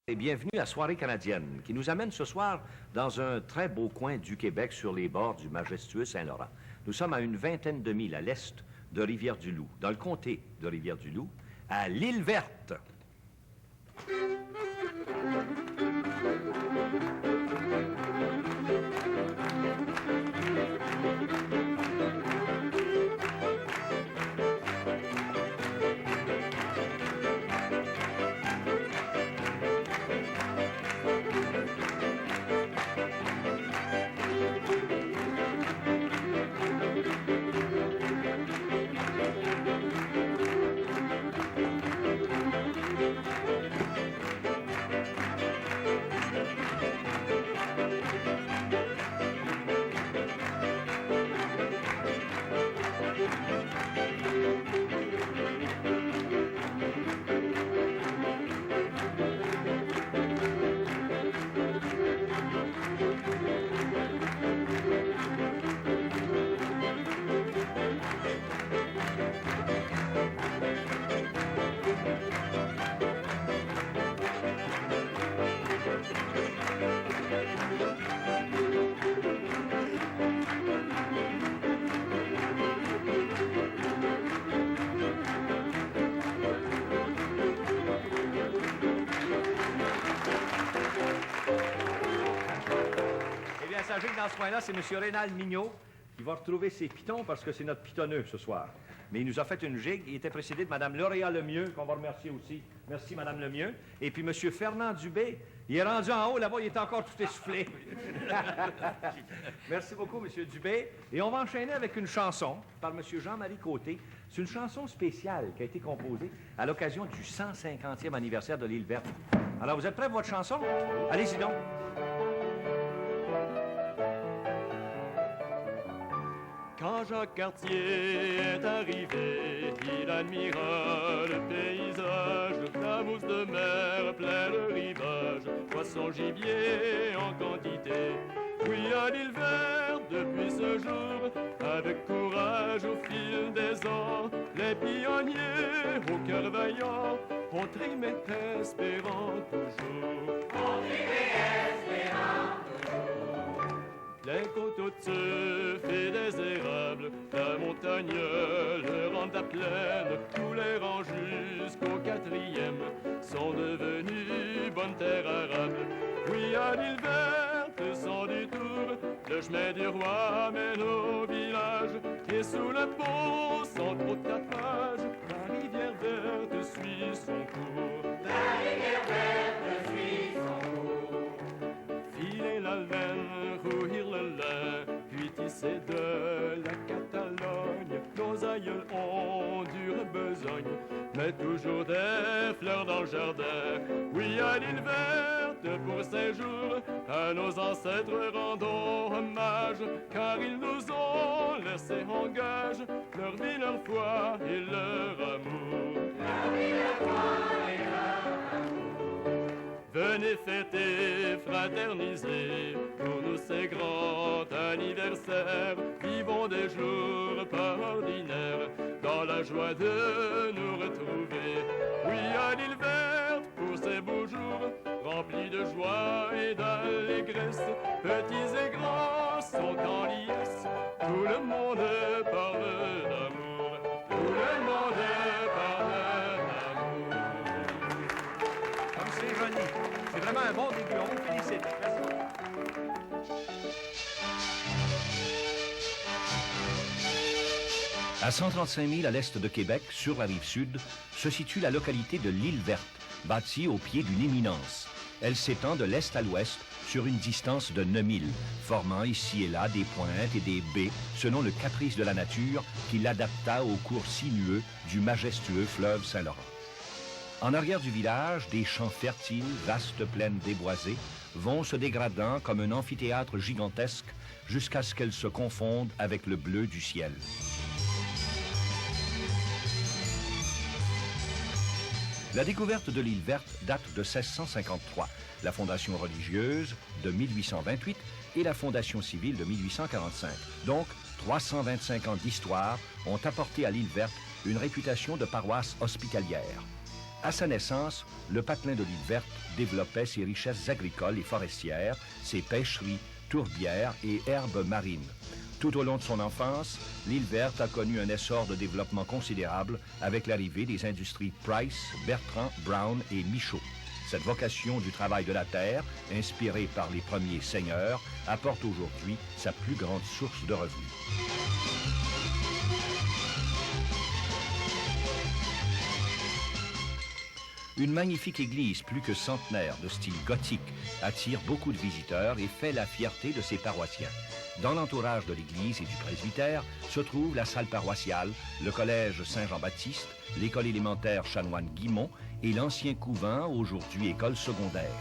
Et bienvenue à Soirée canadienne, qui nous amène ce soir dans un très beau coin du Québec sur les bords du majestueux Saint-Laurent. Nous sommes à une vingtaine de milles à l'est de Rivière-du-Loup, dans le comté de Rivière-du-Loup, à l'Île Verte. Sachez que dans ce coin-là, c'est M. Rénal Mignot qui va retrouver ses pitons parce que c'est notre pitonneux ce soir. Mais il nous a fait une gigue. Il était précédé de Mme Lauréat Lemieux, qu'on va remercier aussi. Merci, Mme Lemieux. Et puis M. Fernand Dubé, il est rendu en haut, là-bas, il est encore tout essoufflé. Merci beaucoup, M. Dubé. Et on va enchaîner avec une chanson par M. Jean-Marie Côté. C'est une chanson spéciale qui a été composée à l'occasion du 150e anniversaire de l'Île Verte. Alors, vous êtes prêts pour votre chanson? Allez-y donc. Quand Jacques Cartier est arrivé, il admira le paysage, la mousse de mer plein le rivage, poisson gibier en quantité. Oui, à l'Île Verte, depuis ce jour, avec courage au fil des ans, les pionniers au cœur vaillant ont trimé espérant toujours. On trimé espérant toujours. Les coteaux de Tuf et des érables, la montagne, le rang de la plaine, tous les rangs jusqu'au 4e sont devenus bonne terre arable. Oui, à l'Île Verte, sans détour, le chemin du roi mène au village, et sous le pont, sans trop de tapage, la rivière verte suit son cours. La rivière verte suit son cours. Filer la laine, rouir le lin, puis tisser de la Catalogne. Nos aïeuls ont dure besogne, mais toujours des fleurs dans le jardin. Oui, à l'Île Verte, pour ces jours, à nos ancêtres rendons hommage, car ils nous ont laissé en gage leur vie, leur foi et leur amour. La vie, la foi et leur amour. Venez fêter, fraterniser, pour nous c'est grand anniversaire. Vivons des jours pas ordinaires, dans la joie de nous retrouver. Oui, à l'Île Verte, pour ces beaux jours, remplis de joie et d'allégresse, petits et grands sont en liesse, tout le monde parle d'amour. Tout le monde parle d'amour. Comme c'est joli. C'est vraiment un bon début. On vous félicite. Merci. À 135 000 à l'est de Québec, sur la rive sud, se situe la localité de l'Île Verte, bâtie au pied d'une éminence. Elle s'étend de l'est à l'ouest sur une distance de 9 000, formant ici et là des pointes et des baies selon le caprice de la nature qui l'adapta au cours sinueux du majestueux fleuve Saint-Laurent. En arrière du village, des champs fertiles, vastes plaines déboisées, vont se dégradant comme un amphithéâtre gigantesque jusqu'à ce qu'elles se confondent avec le bleu du ciel. La découverte de l'Île Verte date de 1653, la fondation religieuse de 1828 et la fondation civile de 1845. Donc, 325 ans d'histoire ont apporté à l'Île Verte une réputation de paroisse hospitalière. À sa naissance, le patelin de l'île verte développait ses richesses agricoles et forestières, ses pêcheries, tourbières et herbes marines. Tout au long de son enfance, l'île verte a connu un essor de développement considérable avec l'arrivée des industries Price, Bertrand, Brown et Michaud. Cette vocation du travail de la terre, inspirée par les premiers seigneurs, apporte aujourd'hui sa plus grande source de revenus. Une magnifique église plus que centenaire de style gothique attire beaucoup de visiteurs et fait la fierté de ses paroissiens. Dans l'entourage de l'église et du presbytère se trouve la salle paroissiale, le collège Saint-Jean-Baptiste, l'école élémentaire Chanoine-Guimont et l'ancien couvent, aujourd'hui école secondaire.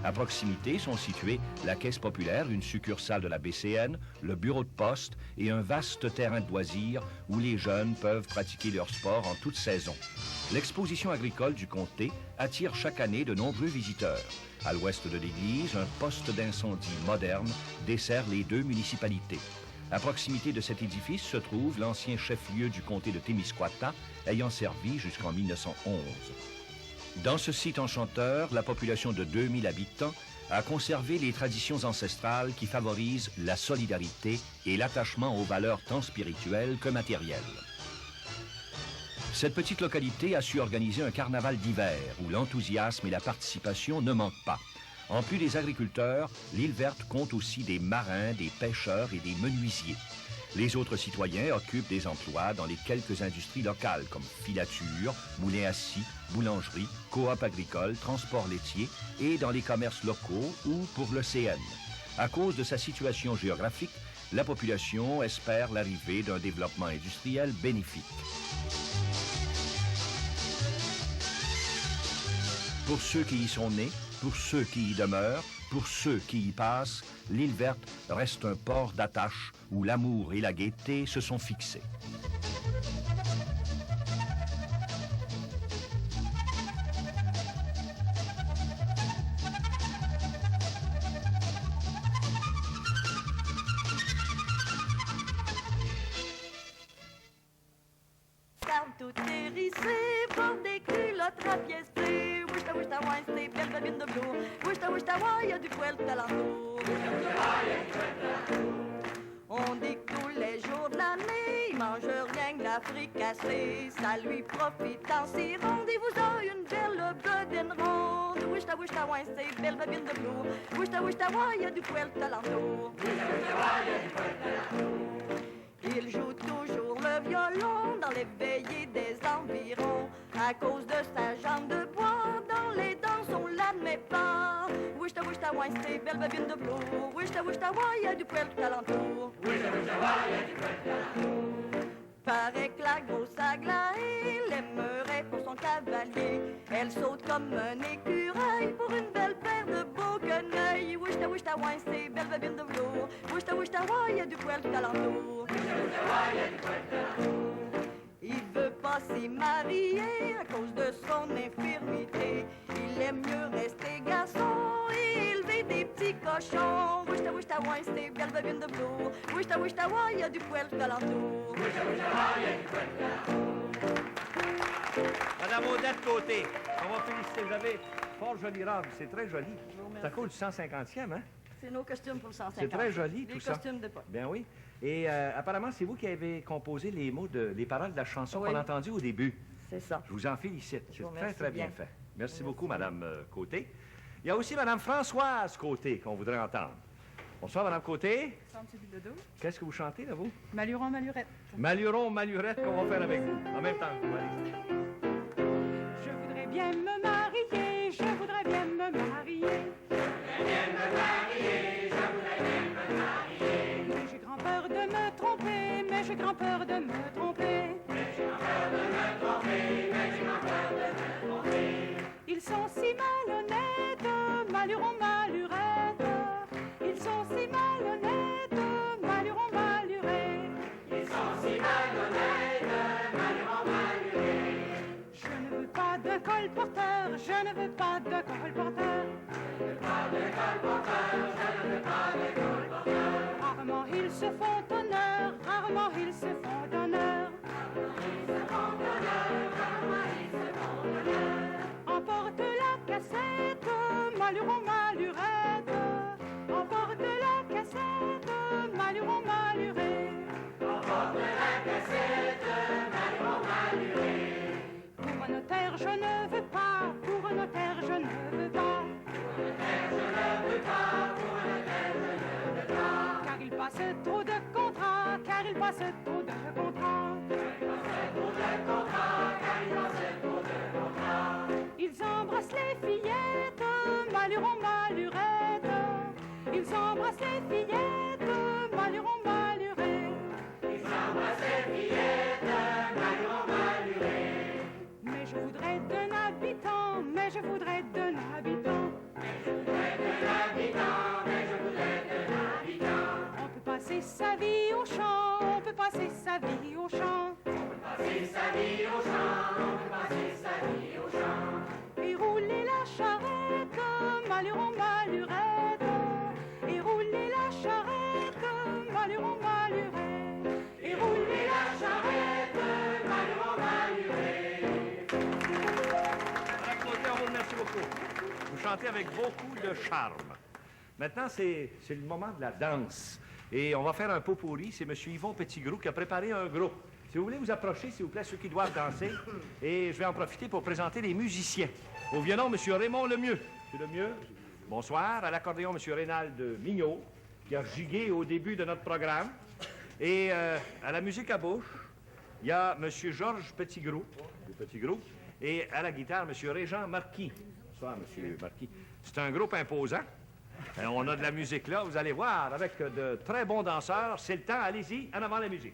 À proximité sont situés la Caisse populaire, une succursale de la BCN, le bureau de poste et un vaste terrain de loisirs où les jeunes peuvent pratiquer leur sport en toute saison. L'exposition agricole du comté attire chaque année de nombreux visiteurs. À l'ouest de l'église, un poste d'incendie moderne dessert les deux municipalités. À proximité de cet édifice se trouve l'ancien chef-lieu du comté de Témiscouata, ayant servi jusqu'en 1911. Dans ce site enchanteur, la population de 2000 habitants a conservé les traditions ancestrales qui favorisent la solidarité et l'attachement aux valeurs tant spirituelles que matérielles. Cette petite localité a su organiser un carnaval d'hiver où l'enthousiasme et la participation ne manquent pas. En plus des agriculteurs, l'île verte compte aussi des marins, des pêcheurs et des menuisiers. Les autres citoyens occupent des emplois dans les quelques industries locales comme filature, moulin à scie, boulangerie, coop agricole, transport laitier et dans les commerces locaux ou pour le CN. À cause de sa situation géographique, la population espère l'arrivée d'un développement industriel bénéfique. Pour ceux qui y sont nés, pour ceux qui y demeurent, pour ceux qui y passent, l'île verte reste un port d'attache où l'amour et la gaieté se sont fixés. Tout hérissé par des culottes rapiécées. Wish ta wine, c'est belle babine de bleu. Wish ta wine, y'a du poil talentour. On dit que tous les jours de l'année, il mange rien que la fricassée. Ça lui profite en s'y rend. Il vous a une belle bedaine ronde. Wish ta wine, c'est belle babine de bleu. Wish ta wine, y'a du poil talentour. Il joue toujours le violon dans les veillées des environs. À cause de sa jambe de bois, dans les danses on l'admet pas. Wish ta wine, c'est belle babine de bleu. Wish ta wine, y'a du poil tout alentour. Wish ta wine, y'a du poil tout alentour. Paraît que la grosse Aglaé l'aimerait pour son cavalier. Elle saute comme un écureuil pour une belle paire de beaux quenouilles. Wish ta wine, c'est belle babine de velours. Wish ta wine, y'a du poil tout alentour. Il veut pas s'y marier à cause de son infirmité. Il aime mieux rester garçon et élever des petits cochons. Wish ta wine, c'est belle babine de velours. Wish ta wine, y'a du poil tout alentour. Madame Odette Côté, on va féliciter. Vous avez fort jolie robe, c'est très joli. C'est à cause du 150e, hein? C'est nos costumes pour le 150. C'est très joli, tout ça. Les costumes d'époque. Bien oui. Et apparemment, c'est vous qui avez composé les mots, les paroles de la chanson Oui. qu'on a entendue au début. C'est ça. Je vous en félicite. C'est vous très, remercie très bien bien. fait. Merci beaucoup, Madame Côté. Il y a aussi Madame Françoise Côté qu'on voudrait entendre. Bonsoir, Madame Côté. Qu'est-ce que vous chantez, là, vous? Maluron, Malurette. Maluron, Malurette, qu'on va faire avec vous. En même temps, allez. Je voudrais bien me marier, je voudrais bien me marier. Mais j'ai grand-peur de me tromper, mais j'ai grand-peur de me tromper. Ils sont si malhonnêtes, Maluron, Malurette. Ils sont si malhonnêtes, Maluron, Malurette. Ils sont si malhonnêtes, Maluron, Malurette. Je ne veux pas de colporteur, je ne veux pas de colporteur. Je ne veux pas de colporteur, je ne veux pas de colporteur. Rarement ils se font honneur, rarement ils se font honneur. Rarement ils se font honneur, rarement ils se font honneur. Pour un notaire, je ne veux pas. Pour un notaire, je ne veux pas. Car il passe trop de contrats. Car il passe trop de contrats. Ils embrassent les fillettes, maluron, malurette. Ils embrassent les fillettes, maluron, malurette. Ils embrassent les fillettes, maluron, malurette. Mais je voudrais d'un habitant, mais je voudrais d'un habitant. On peut passer sa vie au champ, on peut passer sa vie au champ. Et rouler la charrette, maluron, malurette. Et rouler la charrette, maluron, malurette. Et rouler la charrette, maluron, malurette. Madame Côté, on vous remercie beaucoup. Vous chantez avec beaucoup de charme. Maintenant, c'est le moment de la danse. Et on va faire un pot pourri. C'est M. Yvon Petitgrou qui a préparé un groupe. Si vous voulez vous approcher, s'il vous plaît, ceux qui doivent danser. Et je vais en profiter pour présenter les musiciens. Au violon, M. Raymond Lemieux. M. Lemieux, bonsoir. À l'accordéon, M. Rénald Mignot, qui a gigué au début de notre programme. Et à la musique à bouche, il y a M. Georges Petitgrou, et à la guitare, M. Régent Marquis. Bonsoir, M. Marquis. C'est un groupe imposant. On a de la musique là, vous allez voir, avec de très bons danseurs. C'est le temps, allez-y, en avant la musique.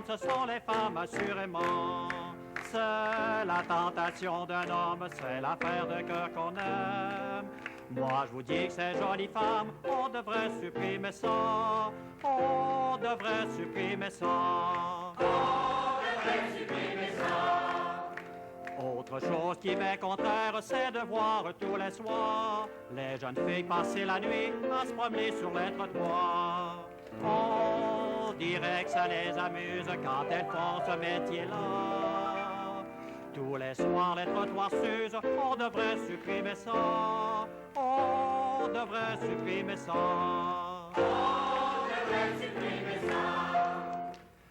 ce sont les femmes assurément. C'est la tentation d'un homme, c'est l'affaire de cœur qu'on aime. Moi, je vous dis que ces jolies femmes, on devrait supprimer ça. On devrait supprimer ça. On devrait supprimer ça. Autre chose qui m'est contraire, c'est de voir tous les soirs les jeunes filles passer la nuit à se promener sur les trottoirs. On dirait que ça les amuse quand elles font ce métier-là. Tous les soirs, les trottoirs s'usent, on devrait supprimer ça. On devrait supprimer ça. On devrait supprimer ça.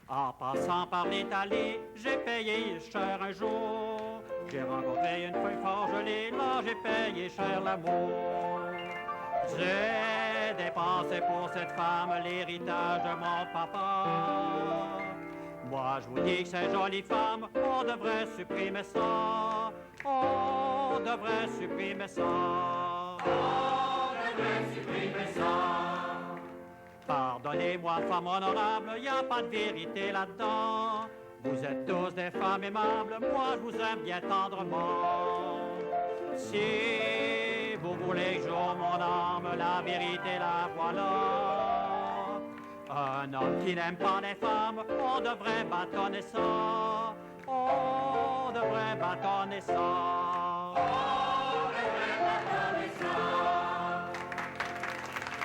En passant par l'Italie, j'ai payé cher un jour. J'ai rencontré une fille fort jolie, là j'ai payé cher l'amour. J'ai dépensé pour cette femme l'héritage de mon papa. Moi, je vous dis que ces jolies femmes, on devrait supprimer ça. On devrait supprimer ça. On devrait supprimer ça. Pardonnez-moi, femme honorable, y a pas de vérité là-dedans. Vous êtes tous des femmes aimables, moi je vous aime bien tendrement. Si vous voulez que j'ouvre mon âme, la vérité la voilà. Un homme qui n'aime pas les femmes, on devrait bâtonner ça. On devrait bâtonner ça. On devrait bâtonner ça.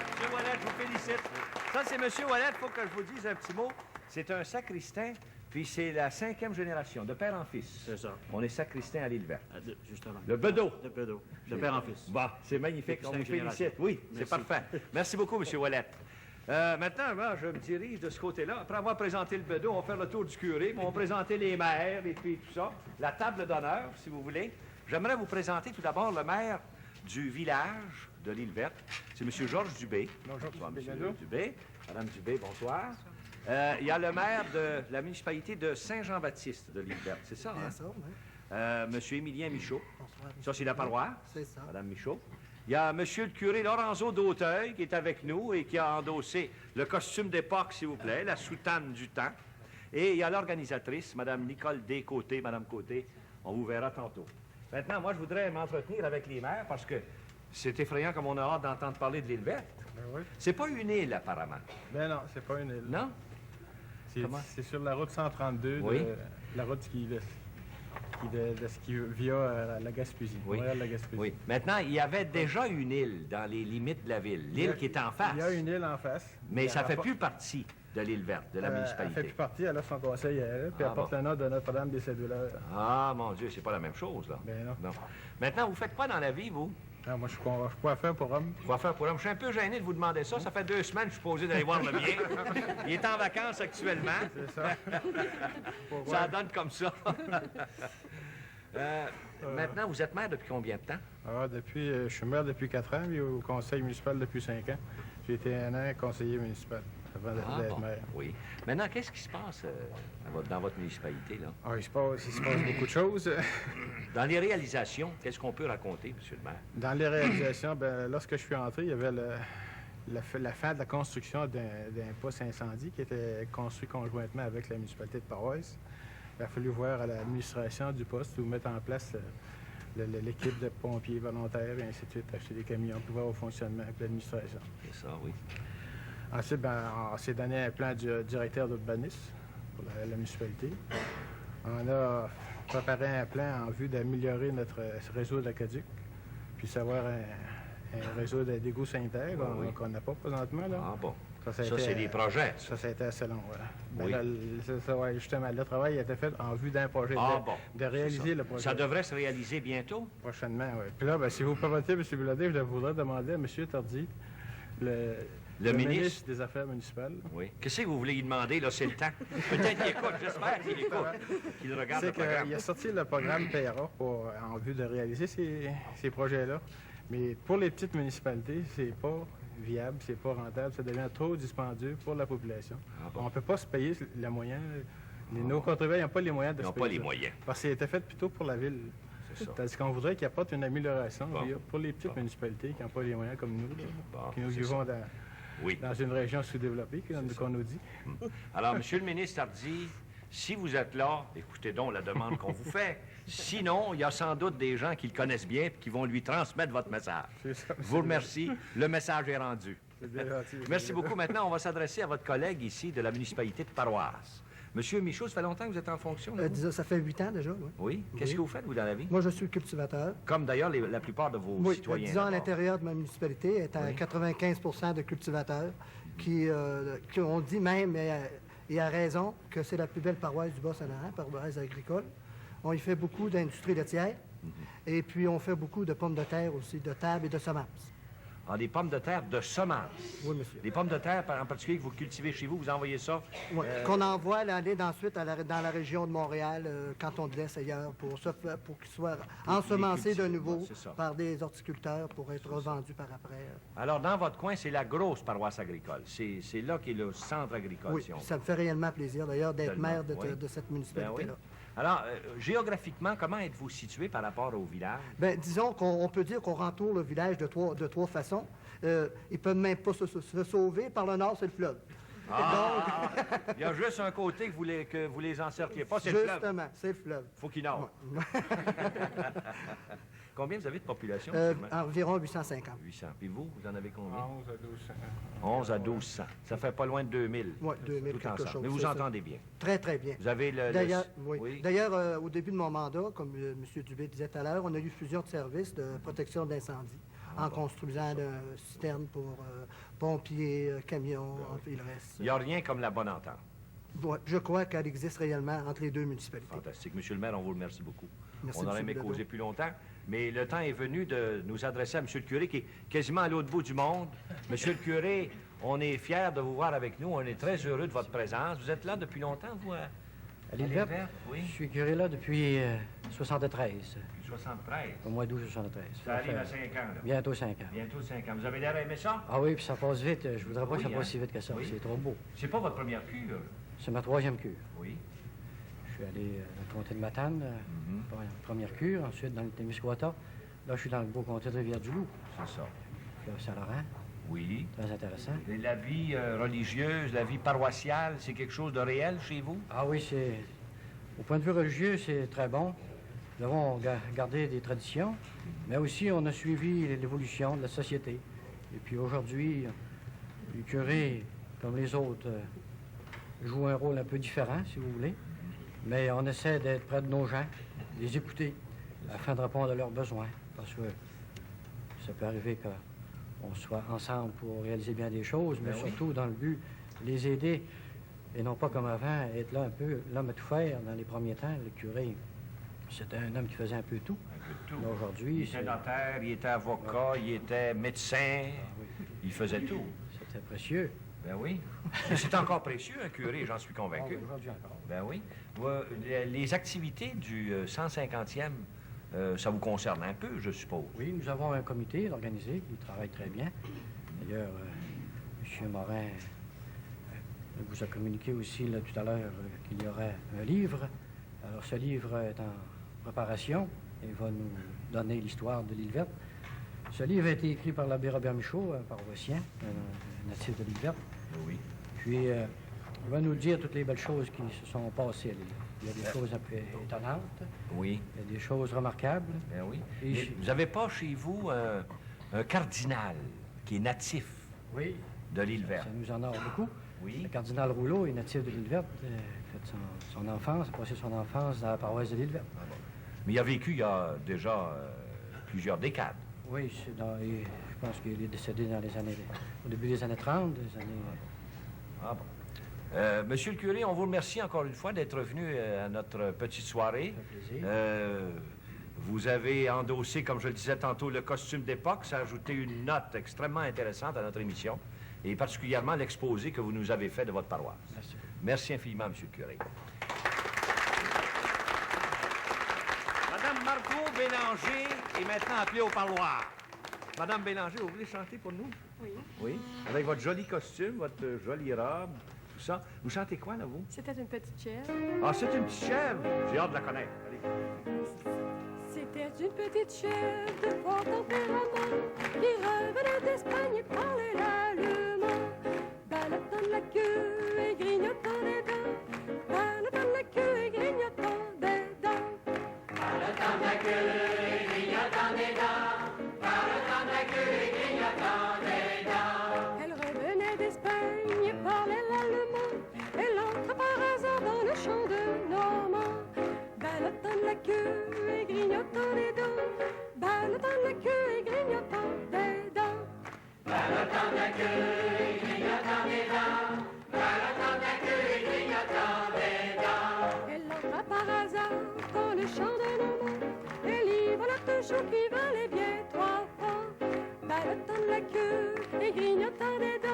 Monsieur Ouellet, je vous félicite. Ça, c'est Monsieur Ouellet. Il faut que je vous dise un petit mot. C'est un sacristain, puis c'est la 5e génération, de père en fils. C'est ça. On est sacristain à l'île verte. Justement. Le bedeau. De Bedeau. De père en fils. Bon, c'est magnifique. On vous félicite. Oui, c'est parfait. Merci beaucoup, Monsieur Ouellet. Maintenant, moi, je me dirige de ce côté-là. Après avoir présenté le bedeau, on va faire le tour du curé, on va présenter les maires et puis tout ça. La table d'honneur, si vous voulez. J'aimerais vous présenter tout d'abord le maire du village de l'île verte. C'est M. Georges Dubé. Bonjour, M. Dubé. Madame Dubé, bonsoir. Il y a le maire de la municipalité de Saint-Jean-Baptiste de l'île verte. C'est ça, hein? Ça, oui. M. Émilien Michaud. Bonsoir. Ça, c'est la paroisse. C'est ça. Madame Michaud. Il y a Monsieur le curé Lorenzo d'Auteuil qui est avec nous et qui a endossé le costume d'époque, s'il vous plaît, la soutane du temps. Et il y a l'organisatrice, Madame Nicole Descôtés. Madame Côté, on vous verra tantôt. Maintenant, moi, je voudrais m'entretenir avec les maires parce que c'est effrayant comme on a hâte d'entendre parler de l'île verte. Ben oui. C'est pas une île, apparemment. Ben non, c'est pas une île. Non? C'est sur la route 132, Oui. La route qui via la Gaspésie. Oui. La Gaspésie. Oui. Maintenant, il y avait déjà une île dans les limites de la ville. L'île qui est en face. Il y a une île en face. Mais ça ne fait plus partie de l'île verte, de la Elle municipalité. fait plus partie, elle a son conseil à elle, puis elle porte le nom de Notre-Dame des Cédulaires. Ah, mon Dieu, c'est pas la même chose, là. Ben non. Maintenant, vous faites quoi dans la vie, vous? Ah, moi, je suis coiffeur pour homme. Coiffeur pour homme. Je suis un peu gêné de vous demander ça. Ça fait 2 semaines que je suis posé d'aller voir le mien. Il est en vacances actuellement. C'est ça. Ça donne comme ça. Maintenant, vous êtes maire depuis combien de temps? Ah, je suis maire depuis 4 ans, puis au conseil municipal depuis 5 ans. J'ai été 1 an conseiller municipal avant d'être maire. Oui. Maintenant, qu'est-ce qui se passe dans votre municipalité, là? Ah, il se passe beaucoup de choses. Dans les réalisations, qu'est-ce qu'on peut raconter, monsieur le maire? Dans les réalisations, lorsque je suis entré, il y avait la fin de la construction d'un poste incendie qui était construit conjointement avec la municipalité de Paroisse. Il a fallu voir à l'administration du poste où mettre en place l'équipe de pompiers volontaires et ainsi de suite, acheter des camions pour voir au fonctionnement avec l'administration. C'est ça, oui. Ensuite, on s'est donné un plan du directeur d'urbanisme pour la municipalité. On a préparé un plan en vue d'améliorer notre réseau d'aqueduc, puis savoir un réseau d'égouts sanitaires qu'on n'a pas présentement. Là. Ah bon. Ça, a été, c'est des projets. Ça a été assez long. Oui. Là, justement, le travail a été fait en vue d'un projet, de réaliser le projet. Ça devrait se réaliser bientôt? Prochainement, oui. Puis là, si vous permettez, M. Bouladé, je voudrais demander à M. Tardy, le ministre des Affaires municipales. Oui. Qu'est-ce que vous voulez lui demander, là? C'est le temps. Peut-être qu'il écoute, j'espère qu'il écoute, qu'il regarde le programme. Il a sorti le programme PRA en vue de réaliser ces projets-là. Mais pour les petites municipalités, c'est pas viable, c'est pas rentable, ça devient trop dispendieux pour la population. Ah bon? On ne peut pas se payer les moyens. Nos contribuables n'ont pas les moyens de se payer. Ils n'ont pas les moyens. Parce que c'était fait plutôt pour la ville. C'est ça. Tandis qu'on voudrait qu'il apporte une amélioration Bon. pour les petites municipalités qui n'ont pas les moyens comme nous, là, Bon, qui nous c'est vivons ça. Oui. dans une région sous-développée, qu'on nous dit. Alors, Monsieur le ministre Hardy, si vous êtes là, écoutez donc la demande qu'on vous fait. Sinon, il y a sans doute des gens qui le connaissent bien et qui vont lui transmettre votre message. C'est ça, Je vous remercie. Le message est rendu. C'est bien gentil. Merci beaucoup. Maintenant, on va s'adresser à votre collègue ici de la municipalité de Paroisse. Monsieur Michaud, ça fait longtemps que vous êtes en fonction, là, vous? Disons, ça fait 8 ans déjà, oui. Oui? Qu'est-ce que vous faites, vous, dans la vie? Moi, je suis cultivateur. Comme d'ailleurs la plupart de vos Oui, citoyens. disons, à d'abord. l'intérieur de ma municipalité, est à Oui. 95 de cultivateurs qui ont dit même, et à raison, que c'est la plus belle paroisse du Bas-Saint-Laurent, paroisse agricole. On y fait beaucoup d'industrie laitière. Et puis, on fait beaucoup de pommes de terre aussi, de table et de semences. Ah, des pommes de terre de semences. Oui, monsieur. Des pommes de terre, en particulier, que vous cultivez chez vous, vous envoyez ça. Oui, qu'on envoie l'année d'ensuite dans la région de Montréal, quand on le laisse ailleurs, pour qu'il soit ensemencé de cultiver, nouveau c'est ça. par des horticulteurs pour être revendu par après. Alors, dans votre coin, c'est la grosse paroisse agricole. C'est là qu'est le centre agricole, Oui, si on veut. ça me fait réellement plaisir, d'ailleurs, d'être Tellement, maire oui. de cette Ben municipalité-là. oui. Alors, géographiquement, comment êtes-vous situé par rapport au village? Bien, disons qu'on peut dire qu'on entoure le village de trois façons. Ils ne peuvent même pas se sauver. Par le nord, c'est le fleuve. Ah! Il y a juste un côté que vous les encercliez pas, c'est le fleuve. Justement, c'est le fleuve. Faut qu'il nage. Combien vous avez de population? Environ 850. 800. Puis vous en avez combien? 11 à 1200. 11 à 1200. Ça fait pas loin de 2000. Oui, 2000 Tout quelque ensemble. chose. Mais vous c'est ça. entendez bien. Très, très bien. Vous avez le... D'ailleurs, oui. oui. D'ailleurs, au début de mon mandat, comme M. Dubé disait tout à l'heure, on a eu plusieurs services de protection d'incendie en construisant un citerne pour pompiers, camions, et le reste. Il n'y a rien comme la bonne entente. Ouais, je crois qu'elle existe réellement entre les deux municipalités. Fantastique. Monsieur le maire, on vous remercie beaucoup. Merci, on aurait M. aimé Bilodeau. causer plus longtemps, mais le temps est venu de nous adresser à Monsieur le curé, qui est quasiment à l'autre bout du monde. Monsieur le curé, on est fiers de vous voir avec nous. On est très heureux de votre présence. Vous êtes là depuis longtemps, vous, À l'île Verte, Oui. je suis curé là depuis 73, 73. au mois d'août 73. Ça arrive à fait 5 ans, là. bientôt 5 ans. Bientôt 5 ans. Vous avez l'air d'aimer ça? Ah oui, puis ça passe vite. Je voudrais pas Oui, que ça passe hein? si vite que ça. Oui. C'est trop beau. C'est pas votre première cure? C'est ma 3e cure. Oui. Je suis allé dans le comté de Matane, première cure. Ensuite, dans le Témiscouata. Là, je suis dans le beau comté de Rivière-du-Loup. C'est ça. Puis à Saint-Laurent. Oui. Très intéressant. Et la vie religieuse, la vie paroissiale, c'est quelque chose de réel chez vous? Ah oui, c'est... Au point de vue religieux, c'est très bon. Nous avons gardé des traditions, mais aussi on a suivi l'évolution de la société. Et puis aujourd'hui, les curés, comme les autres, jouent un rôle un peu différent, si vous voulez. Mais on essaie d'être près de nos gens, les écouter, afin de répondre à leurs besoins. Parce que ça peut arriver qu'on soit ensemble pour réaliser bien des choses, mais Ben oui. surtout dans le but de les aider. Et non pas comme avant, être là un peu, l'homme à tout faire. Dans les premiers temps, le curé, c'était un homme qui faisait un peu tout. Un peu de tout. Mais Il aujourd'hui, était notaire, il était avocat, il était médecin, il faisait tout. c'était précieux. Ben oui. Et c'est encore précieux, un curé, j'en suis convaincu. Aujourd'hui encore. Ben oui. Les activités du 150e, ça vous concerne un peu, je suppose. Oui, nous avons un comité organisé qui travaille très bien. D'ailleurs, M. Morin vous a communiqué aussi là, tout à l'heure qu'il y aurait un livre. Alors, ce livre est en préparation et va nous donner l'histoire de l'île Verte. Ce livre a été écrit par l'abbé Robert Michaud, un paroissien, un natif de l'île Verte. Oui. Puis, il va nous dire toutes les belles choses qui se sont passées à l'île. Il y a des choses un peu étonnantes, Oui. il y a des choses remarquables. Ben oui. Et Mais vous n'avez pas chez vous un cardinal qui est natif Oui, de l'île ça Verte? nous en a beaucoup. Oui. Le cardinal Rouleau est natif de l'île Verte, fait son enfance, a passé son enfance dans la paroisse de l'île Verte. Mais il a vécu il y a déjà plusieurs décades. Oui, et je pense qu'il est décédé au début des années 30, des années... Ah bon. Monsieur le curé, on vous remercie encore une fois d'être venu à notre petite soirée. Ça fait plaisir. Vous avez endossé, comme je le disais tantôt, le costume d'époque. Ça a ajouté une note extrêmement intéressante à notre émission, et particulièrement l'exposé que vous nous avez fait de votre paroisse. Merci. Merci infiniment, monsieur le curé. Madame Margot Bélanger est maintenant appelée au parloir. Madame Bélanger, vous voulez chanter pour nous? Oui. Oui. Avec votre joli costume, votre jolie robe, tout ça. Vous chantez quoi, là, vous? C'était une petite chèvre. Ah, c'est une petite chèvre. J'ai hâte de la connaître. Allez. C'était une petite chèvre de fort tempérament qui revenait d'Espagne et parlait l'allemand. Bretagne parlait l'allemand. Elle entre par hasard dans le champ de Normand. Ballottant de la queue et grignotant des dents. Ballottant de la queue et grignotant des dents. Ballottant de la queue et grignotant des dents. Ballottant de la queue et grignotant des dents. Elle entra par hasard dans le champ de Normand. Elle y vola un chou qui valait bien 3 francs. Ballottant de la queue et grignotant des dents.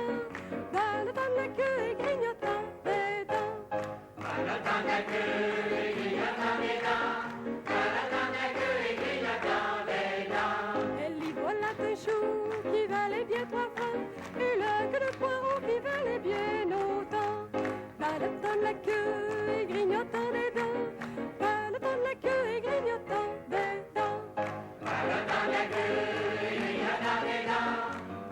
Ballottant de la queue et grignotant des dents. Ballottant de la queue et grignotant des dents. Ballottant de la queue et grignotant des dents. Elle y vola un chou qui valait bien 3 francs. Et la queue de poireau qui valait bien autant. Ballottant de la queue et grignotant des dents. Ballottant de la queue et grignotant des dents. Ballottant de la queue et grignotant des dents.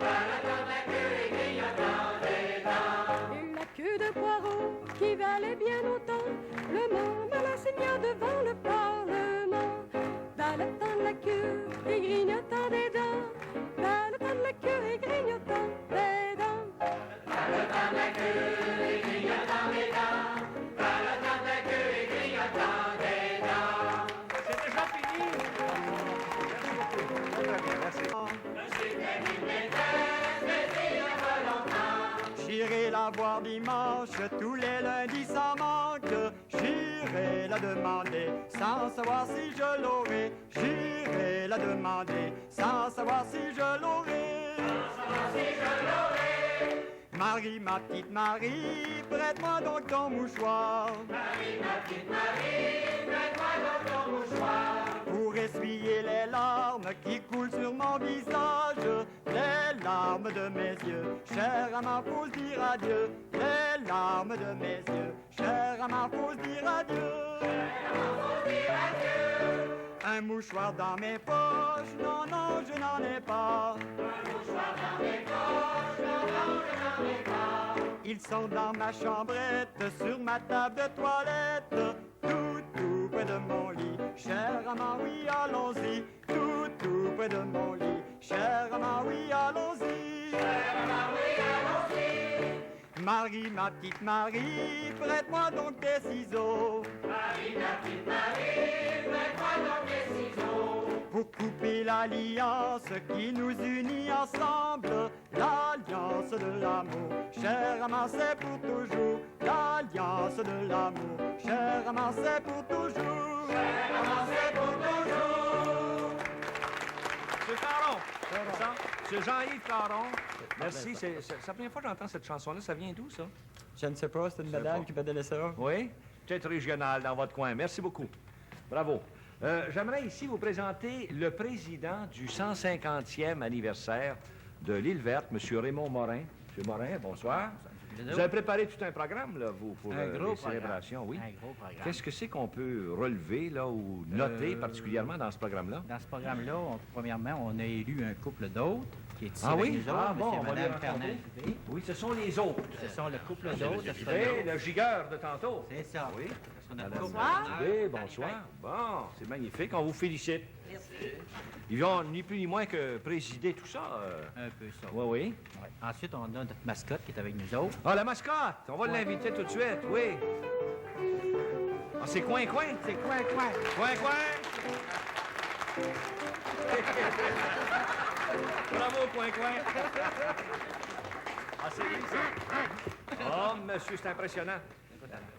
Ballottant de la queue et grignotant des dents. Et la queue de poireau qui valait bien autant. Le membre la signa devant le Parlement. Ballottant de la queue et grignotant des dents. Ballottant de la queue et grignotant des dents. Ballottant de la queue et grignotant des dents. Ballottant de la queue et grignotant des dents. C'est déjà fini. Très bien, merci. J'irai la voir dimanche, tous les lundis sans manque. J'irai la demander sans savoir si je l'aurai. J'irai la demander sans savoir si je l'aurai. Marie, ma petite Marie, prête-moi donc ton mouchoir. Marie, ma petite Marie, prête-moi donc ton mouchoir. Pour essuyer les larmes qui coulent sur mon visage, les larmes de mes yeux, chère amant, faut se dire adieu. Les larmes de mes yeux, chère amant, faut se dire adieu. Un mouchoir dans mes poches, non, non, je n'en ai pas. Un mouchoir dans mes poches, non, non, je n'en ai pas. Ils sont dans ma chambrette, sur ma table de toilette, tout près de mon lit. Cher amant, oui, allons-y, tout près de mon lit. Cher amant, oui, allons-y. Cher amant, oui, allons-y. Marie, ma petite Marie, prête-moi donc tes ciseaux. Marie, ma petite Marie, prête-moi donc tes ciseaux. Pour couper l'alliance qui nous unit ensemble, l'alliance de l'amour, cher amant, c'est pour toujours. L'alliance de l'amour, cher amant, c'est pour toujours. Cher amant, c'est pour toujours. Monsieur Caron. Monsieur Jean-Yves Caron. Merci. C'est la première fois que j'entends cette chanson-là. Ça vient d'où, ça? Je ne sais pas, c'est une madame qui m'a donné ça. Oui? Peut-être régional dans votre coin. Merci beaucoup. Bravo. J'aimerais ici vous présenter le président du 150e anniversaire de l'Île Verte, M. Raymond Morin. M. Morin, bonsoir. Vous avez préparé tout un programme, là, vous, pour les célébrations, oui? Un gros programme. Qu'est-ce que c'est qu'on peut relever, là, ou noter particulièrement dans ce programme-là? Dans ce programme-là, premièrement, on a élu un couple d'hôtes qui est ici Ah avec oui? nous autres, Ah bon, monsieur on va et les madame raconter. Fernand. Oui, ce sont les autres. Ce sont le couple d'hôtes. Et le gigueur de tantôt. C'est ça. Oui. Ce sont notre couple Bonsoir. d'honneur. Oui, bonsoir. Bon, c'est magnifique. On vous félicite. Merci. Ils vont ni plus ni moins que présider tout ça. Un peu ça. Oui, oui. Ouais. Ensuite, on a notre mascotte qui est avec nous autres. Ah, la mascotte! On va l'inviter tout de suite, oui. Ah, c'est Coin-Coin? C'est quoi? Coin-Coin! Bravo, Coin-Coin! Ah, c'est lui, ça. Oh, monsieur, c'est impressionnant.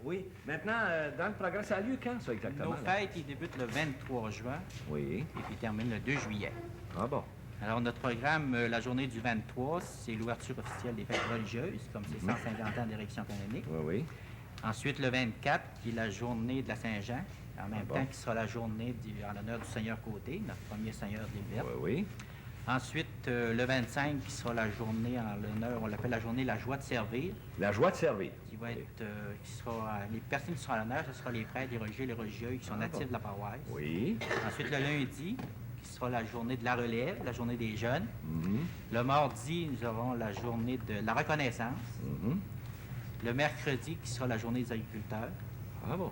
Oui. Maintenant, dans le programme, ça a lieu quand, ça, exactement? Nos fêtes, ils débutent le 23 juin Oui. et puis terminent le 2 juillet. Ah bon. Alors, notre programme, la journée du 23, c'est l'ouverture officielle des fêtes religieuses, comme c'est 150 ans d'érection canonique. Oui, oui. Ensuite, le 24, qui est la journée de la Saint-Jean, en même bon. temps qui sera la journée en l'honneur du Seigneur Côté, notre premier Seigneur de l'Île Verte. Oui, oui. Ensuite, le 25, qui sera la journée en l'honneur, on l'appelle la journée La joie de servir, La joie de servir. qui va être, qui sera, les personnes qui seront à l'honneur, ce sera les prêtres, les religieux, les religieuses qui sont natifs de la paroisse. Oui. Ensuite, le lundi, qui sera la journée de la relève, la journée des jeunes. Mhm. Le mardi, nous aurons la journée de la reconnaissance. Mhm. Le mercredi, qui sera la journée des agriculteurs. Ah bon.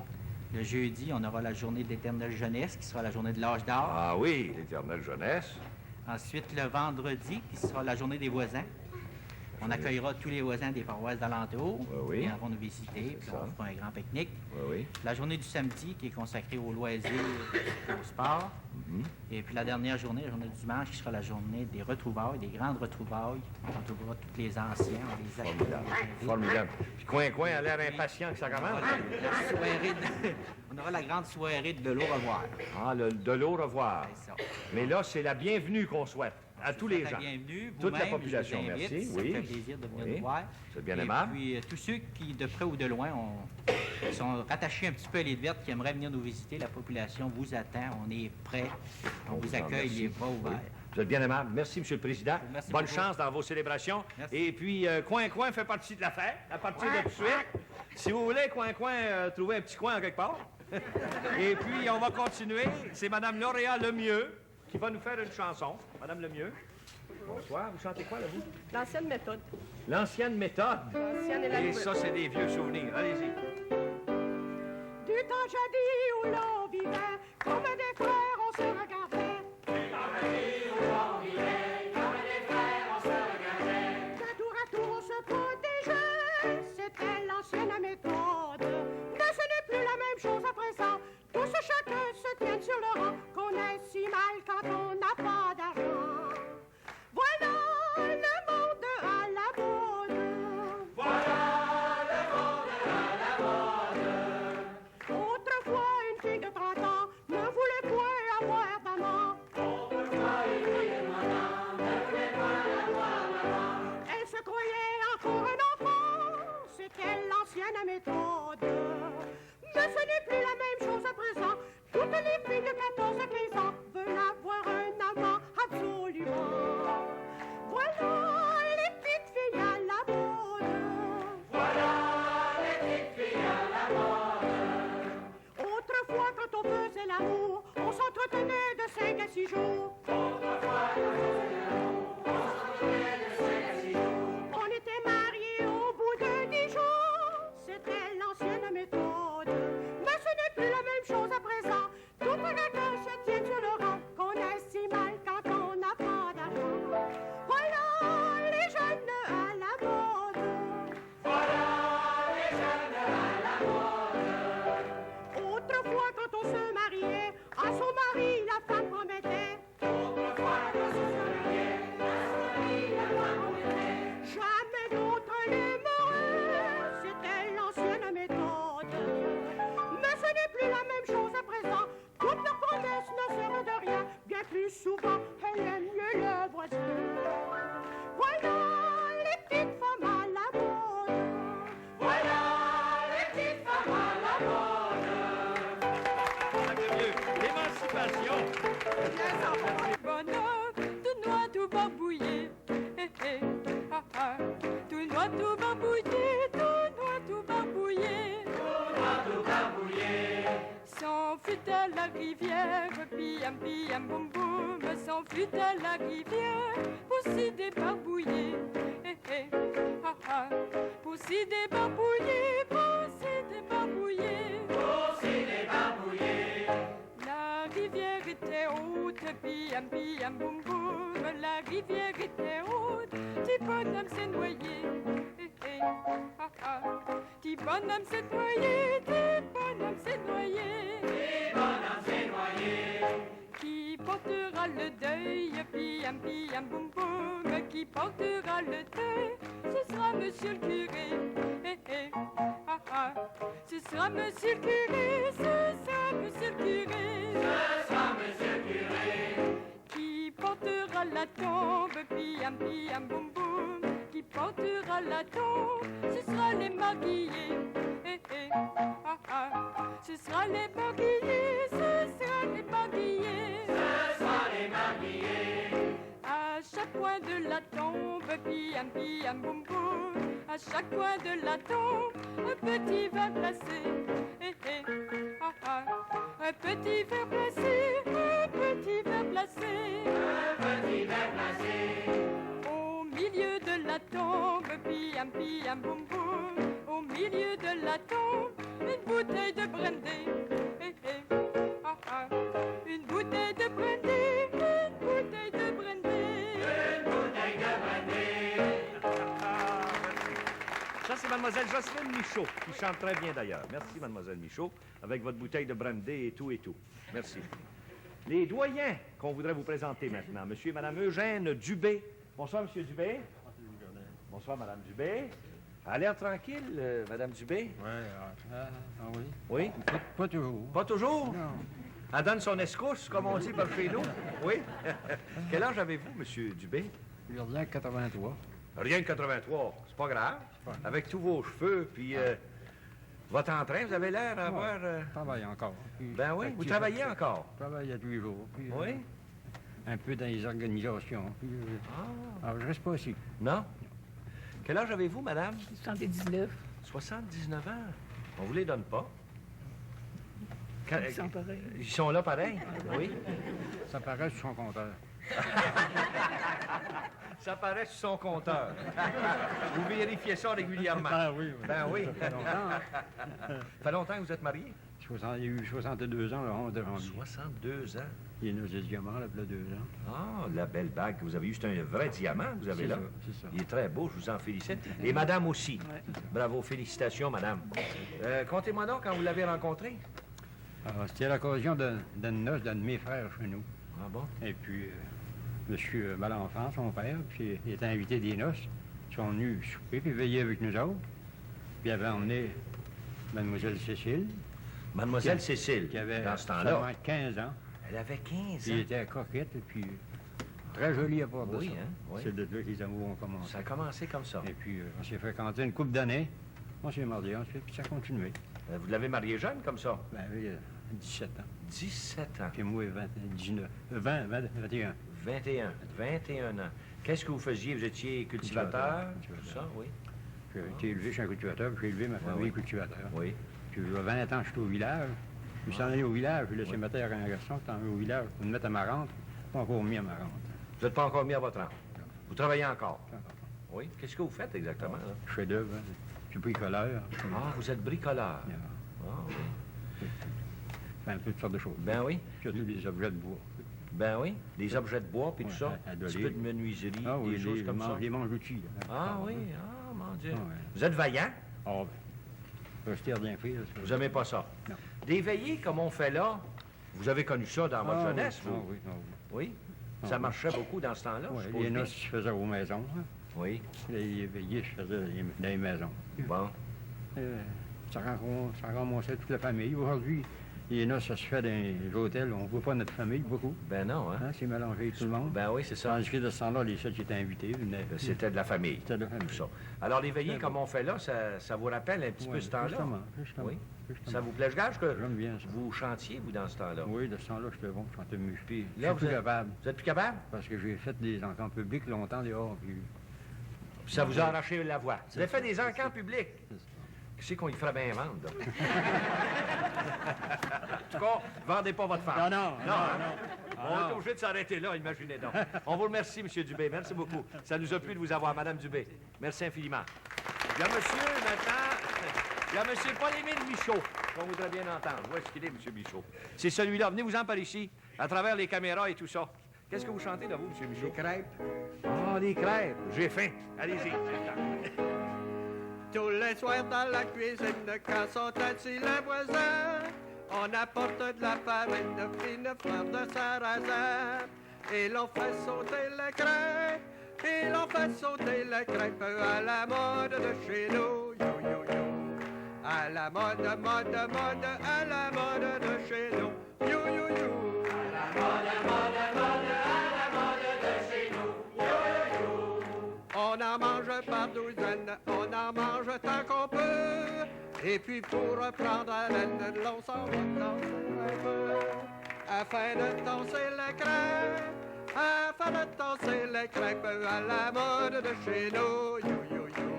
Le jeudi, on aura la journée d'éternelle jeunesse, qui sera la journée de l'âge d'or. Ah oui, l'éternelle jeunesse. Ensuite, le vendredi, qui sera la journée des voisins. On accueillera tous les voisins des paroisses d'alentour Oui. qui viendront nous visiter, puis on fera un grand pique-nique. Oui. La journée du samedi qui est consacrée aux loisirs et au sport. Et puis la dernière journée, la journée du dimanche, qui sera la journée des retrouvailles, des grandes retrouvailles. On retrouvera tous les anciens, on les accueille. Formidable. Puis Coin a l'air impatient que ça commence. On aura la grande soirée de l'au revoir. Ah, de l'au revoir. C'est ça. Mais là, c'est la bienvenue qu'on souhaite à tous les gens. Bienvenue, Toute la vous-même, population, je vous invite, merci. Ça me Oui. fait plaisir de venir Oui. nous voir. C'est bien Et aimable. puis, tous ceux qui, de près ou de loin, sont rattachés un petit peu à l'île verte, qui aimeraient venir nous visiter, la population vous attend. On est prêt. On vous accueille les bras ouverts. Oui. Vous êtes bien aimable. Merci, M. le Président. Merci Bonne beaucoup. chance dans vos célébrations. Merci. Et puis, Coin fait partie de la fête, à partir de tout de suite. Si vous voulez, Coin, trouver un petit coin en quelque part. Et puis, on va continuer. C'est Mme Lauréat Lemieux qui va nous faire une chanson. Mme Lemieux. Bonsoir. Vous chantez quoi, là, vous? L'ancienne méthode. L'ancienne méthode. L'ancienne et la Et nouvelle. ça, c'est des vieux souvenirs. Allez-y. Du temps jadis où l'on vivait, comme des frères, on se regardait. De tour à tour, on se protégeait. C'était l'ancienne méthode. Mais ce n'est plus la même chose à présent. Tous chacun se tiennent sur le rang. Qu'on est si mal quand on n'a pas d'argent. Voilà le monde à la mode. Autrefois, une fille de 30 ans ne voulait point avoir d'amant. Elle se croyait encore un enfant. C'était l'ancienne méthode. Mais ce n'est plus la même chose à présent. Toutes les filles de 14 à 15 ans veulent avoir un amant absolument. Voilà les petites filles à la mode. Autrefois, quand on faisait l'amour, on s'entretenait de 5 à 6 jours. On était mariés au bout de 10 jours. C'était l'ancienne méthode. Mais ce n'est plus la même chose à présent. Tout chacun se tient sur le rang. Qu'on est si mal quand on n'a pas d'argent. Voilà les jeunes à la mode. Autrefois, quand on se mariait, à son mari, la femme promettait. Jamais d'autre l'aimerait. C'était l'ancienne méthode. Mais ce n'est plus la même chose à présent. Toutes leurs promesses ne servent de rien. Bien plus souvent, elle aime mieux le voisin. Voilà les petites femmes à la mode. L'émancipation. Bonheur, tout noir, tout barbouillé. Hé, hé, ha, ha. Tout noir, tout barbouillé. Tout noir, tout barbouillé. S'enfuit à la rivière, piam, piam, boum, boum. S'enfuit à la rivière, pour s'y débarbouiller. Hé, hé, ha, ha. Pour s'y débarbouiller, pour s'y débarbouiller. La rivière était haute, piam, piam, boum, boum. La rivière était haute, petit bonhomme s'est noyé. Hé, hé, ha, ha. Petit bonhomme s'est noyé, petit bonhomme s'est noyé. Qui portera le deuil, piam, piam, boum, boum. Qui portera le deuil, ce sera monsieur le curé. Hé, hé, ha, ha. Ce sera monsieur le curé, ce sera monsieur le curé. Qui portera la tombe, piam, piam, boum, boum. Qui portera la tombe, ce sera les marguilliers. Hé, hé, ha, ha. Ce sera les marguilliers, ce sera les marguilliers. À chaque coin de la tombe, piam, piam, boum, boum. À chaque coin de la tombe, un petit verre placé. Hé, hé, ha, ha. Un petit verre placé, un petit verre placé. Au milieu de la tombe, piam, piam, boum, boum. Au milieu de la tombe, une bouteille de brandy. Hé, hé, ha, ha. Une bouteille de brandy, une bouteille de brandy. Ça, c'est mademoiselle Jocelyne Michaud, qui chante très bien d'ailleurs. Merci, mademoiselle Michaud, avec votre bouteille de brandy et tout et tout. Merci. Les doyens qu'on voudrait vous présenter maintenant. Monsieur et madame Eugène Dubé. Bonsoir, monsieur Dubé. Bonsoir, madame Dubé. Elle a l'air tranquille, madame Dubé. Oui. Oui? Pas toujours. Pas toujours? Non. Elle donne son escousse, comme on dit par chez nous. Oui? Quel âge avez-vous, monsieur Dubé? J'ai rien que 83. Rien que 83. C'est pas grave. Avec tous vos cheveux, puis votre entrain, vous avez l'air d'avoir... Je travaille encore. Puis, Ben oui, vous travaillez encore? Je travaille à tous les jours. Puis, Oui? un peu dans les organisations. Puis, alors, je reste pas ici. Non? Quel âge avez-vous, madame? 79. 79 ans. On vous les donne pas. Ils sont pareils. Ils sont là pareil? Oui. Ça paraît sur son compteur. Ça paraît sur son compteur. Vous vérifiez ça régulièrement. Ah oui. Ben oui. Ça fait longtemps. Ça fait longtemps que vous êtes marié? Il y a eu 62 ans le 11 de janvier. 62 ans. Il y a nos diamants, là, il y a 2 ans. Ah, la belle bague que vous avez eue. C'est un vrai diamant que vous avez C'est là. ça, c'est ça. Il est très beau, je vous en félicite. Et madame aussi. Ouais. Bravo, félicitations, madame. Contez-moi donc quand vous l'avez rencontré. C'était à l'occasion d'une noce d'un de mes frères chez nous. Ah bon? Et puis, M. Malenfant, son père, puis il était invité des noces. Ils sont venus souper puis veiller avec nous autres. Puis il avait emmené Mademoiselle Cécile. Mademoiselle Cécile, qui avait dans ce temps-là. seulement 15 ans. Elle avait 15 ans. Puis elle était coquette, et puis très jolie à part de Oui, ça. hein? Oui. C'est de là que les amours ont commencé. Ça a commencé comme ça. Et puis, on s'est fréquenté une couple d'années. On s'est mariés ensuite, puis ça a continué. Vous l'avez marié jeune comme ça? Ben oui, 17 ans. 17 ans. Puis moi, 21. 21 ans. Qu'est-ce que vous faisiez? Vous étiez cultivateur? Tout ça, oui. J'ai été élevé chez un cultivateur, puis j'ai élevé ma famille cultivateur. Oui. Puis, il y a 20 ans, j'étais au village. Je suis allé au village, j'ai laissé ma terre à un garçon qui est allé au village pour me mettre à ma rente. Pas encore mis à ma rente. Vous n'êtes pas encore mis à votre rang? Vous travaillez encore? Oui. Qu'est-ce que vous faites exactement? Là? Je fais d'œuvre, hein. Je suis bricoleur. Ah, vous êtes bricoleur. Ah, oui. Je fais un peu toutes sortes de choses. Ben oui. J'ai des objets de bois. Ben oui. Des objets de bois, puis tout ça. à Un petit peu de menuiserie, ah, oui, des choses comme ça. Les mange-outils. Ah oui, ah, mon Dieu. Ah, ouais. Vous êtes vaillant? Ah, ben. Rester rien faire. Vous n'aimez pas ça? Non. Des veillées comme on fait là, vous avez connu ça dans votre jeunesse, oui. vous? Ah, oui, ah, oui. Oui? Ça marchait beaucoup dans ce temps-là, Ouais, je suppose les bien. noces, je faisais aux maisons. Hein. Oui. Les veillées, je faisais dans les maisons. Bon. Ça ramassait toute la famille. Aujourd'hui, les noces, ça se fait dans les hôtels. On ne voit pas notre famille beaucoup. Ben non, hein? C'est mélangé tout le monde. Ben oui, c'est ça. Tandis que de ce temps-là, les seuls qui étaient invités venaient. C'était de la famille. C'était de la famille. Tout ça. Alors, les veillées comme on fait là, ça vous rappelle un petit peu ce temps-là? Justement. Oui. Ça vous plaît? Je gage que J'aime bien ça. vous chantiez, vous, dans ce temps-là? Oui, de ce temps-là, j'étais bon pour chanter mieux. Puis, Là, je suis plus capable. Vous êtes plus capable? Parce que j'ai fait des encans publics longtemps dehors. Puis... Ça vous a arraché la voix. Vous avez fait des encans publics? Qu'est-ce qu'on y ferait bien vendre, là? En tout cas, vendez pas votre femme. Non. On est obligé de s'arrêter là, imaginez donc. On vous remercie, M. Dubé. Merci beaucoup. Ça nous a plu de vous avoir, Mme Dubé. Merci infiniment. Il y a monsieur, maintenant... Il y a M. Paul-Émile Michaud, qu'on voudrait bien entendre. Où est-ce qu'il est, M. Michaud? C'est celui-là. Venez-vous-en par ici, à travers les caméras et tout ça. Qu'est-ce que vous chantez, là, vous, M. Michaud? Des crêpes. Ah, des crêpes. J'ai faim. Allez-y. Tous les soirs dans la cuisine, quand sont assis les voisins, on apporte de la farine de fine fleur de sarrasin. Et l'on fait sauter les crêpes, et l'on fait sauter les crêpes à la mode de chez nous. Yo, yo, yo. À la mode, à la mode de chez nous. Yo, yo, yo. À la mode, à la mode de chez nous. Yo, yo, yo. On en mange par douzaine, on en mange tant qu'on peut. Et puis pour reprendre haleine, l'on s'en va danser un peu. Afin de danser les crêpes, afin de danser les crêpes à la mode de chez nous. Yo, yo, yo.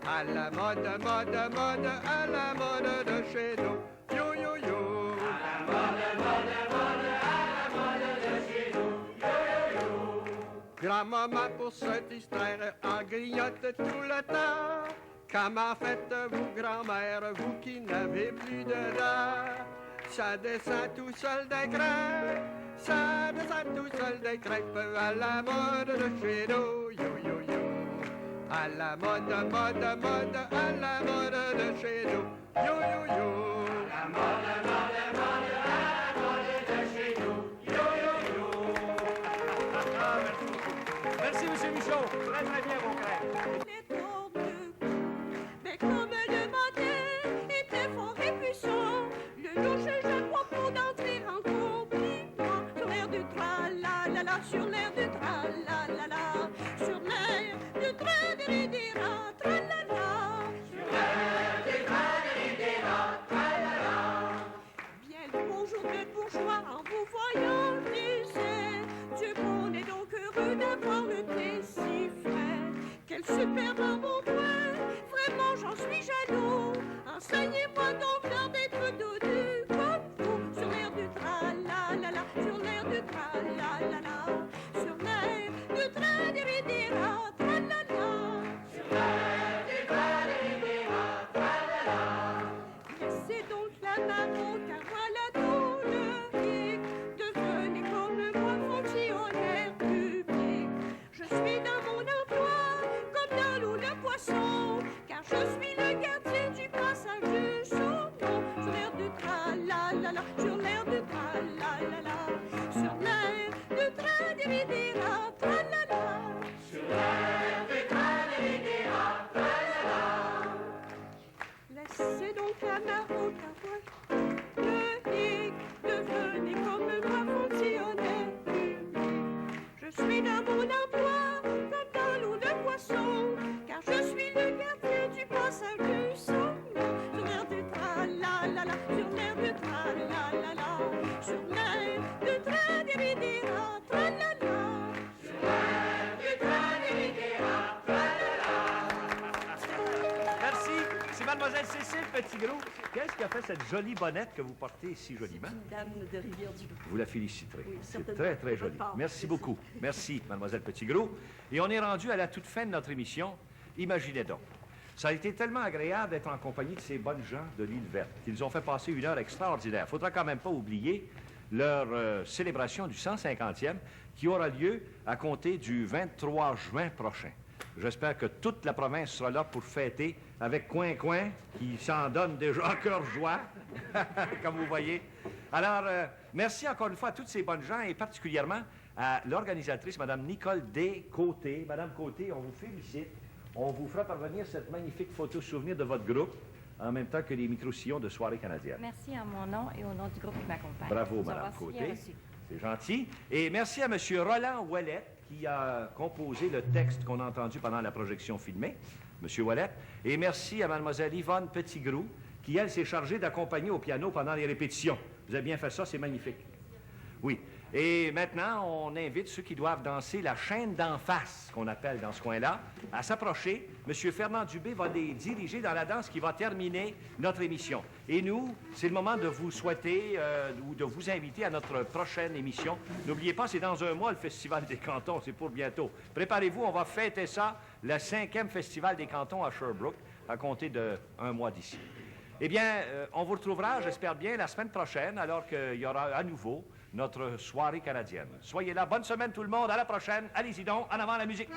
À la mode, à la mode de chez nous. Yo, yo, yo. À la mode, à la mode de chez nous. Yo, yo, yo. Grand-maman, pour se distraire, en grignote tout le temps. Comment faites-vous, grand-mère, vous qui n'avez plus de dents? Ça descend tout seul des crêpes, ça descend tout seul des crêpes à la mode de chez nous. Yo, yo, yo. à la mode, mode, mode, à la mode de chez nous. Yo, yo, yo. À la mode, mode, mode, à la mode de chez nous. Yo, yo, yo. Merci, M. Michaud. Très, très bien, mon frère. Mais comme le matin était fort et puissant, le louche je propose d'entrer en compliment sur l'air du tra-la-la-la, sur l'air du tra-la-la-la, sur l'air du tra-di-di-di-ra, tra-la-la. Sur l'air du tra-di-di-di-ra, tra-la-la. Bien le bonjour de bourgeois en vous voyant disait, Dieu qu'on est donc heureux d'avoir le thé si frais. Quel superbe embonpoint, vraiment j'en suis jaloux. Enseignez-moi donc l'art d'être dodu comme vous. Sur l'air du tra-la-la-la, sur l'air du tra-la-la-la, sur l'air du tra-di-di-di-ra, tra-la-la. Sur l'air du tra-di-di-di-ra, tra-la-la. Laissez donc la marron, car voilà tout le hic. Devenez comme moi fonctionnaire public. Je suis dans mon emploi, comme dans l'eau le poisson, car je suis le gardien du passage du saumon. Sur l'air du tra-la-la-la, sur l'air du tra-la-la-la, sur l'air du tra-di-di-di-ra, tra-la-la. Sur l'air du tra-di-di-di-ra, tra-la-la. Laissez donc la marron, car voilà le hic. Devenez comme moi fonctionnaire public. Je suis dans mon emploi, comme dans l'eau le poisson, car je suis le gardien du passage du saumon. Sur l'air du tra-la-la-la, sur l'air du tra-la-la-la, sur l'air du tra-di-di-di-ra, tra-la-la. Sur l'air du tra-di-di-di-ra, tra-la-la. Merci. C'est Mademoiselle Cécile Petitgros. Qu'est-ce qui a fait cette jolie bonnette que vous portez si joliment? Une dame de Rivière-du-Loup. Vous la féliciterez. Oui, C'est certainement. très, très joli. Je pense, Merci c'est beaucoup. Merci, Mademoiselle Petitgros. Et on est rendu à la toute fin de notre émission. Imaginez donc. Ça a été tellement agréable d'être en compagnie de ces bonnes gens de l'île verte. Ils ont fait passer une heure extraordinaire. Il ne faudra quand même pas oublier leur célébration du 150e qui aura lieu à compter du 23 juin prochain. J'espère que toute la province sera là pour fêter avec Coin-Coin, qui s'en donne déjà à cœur joie, comme vous voyez. Alors, merci encore une fois à toutes ces bonnes gens et particulièrement à l'organisatrice, Mme Nicole Descôtés. Madame Côté, on vous félicite. On vous fera parvenir cette magnifique photo souvenir de votre groupe, en même temps que les micro-sillons de Soirée canadienne. Merci en mon nom et au nom du groupe qui m'accompagne. Bravo, Nous Mme avons bien Côté. reçu. C'est gentil. Et merci à M. Roland Ouellette, qui a composé le texte qu'on a entendu pendant la projection filmée, M. Ouellette. Et merci à Mlle Yvonne Petitgros, qui, elle, s'est chargée d'accompagner au piano pendant les répétitions. Vous avez bien fait ça, c'est magnifique. Oui. Et maintenant, on invite ceux qui doivent danser la chaîne d'en face, qu'on appelle dans ce coin-là, à s'approcher. M. Fernand Dubé va les diriger dans la danse qui va terminer notre émission. Et nous, c'est le moment de vous souhaiter ou de vous inviter à notre prochaine émission. N'oubliez pas, c'est dans un mois, le Festival des cantons, c'est pour bientôt. Préparez-vous, on va fêter ça, le 5e Festival des cantons à Sherbrooke, à compter d'un mois d'ici. Eh bien, on vous retrouvera, j'espère bien, la semaine prochaine, alors qu'il y aura à nouveau notre soirée canadienne. Soyez là. Bonne semaine tout le monde. À la prochaine. Allez-y donc. En avant la musique.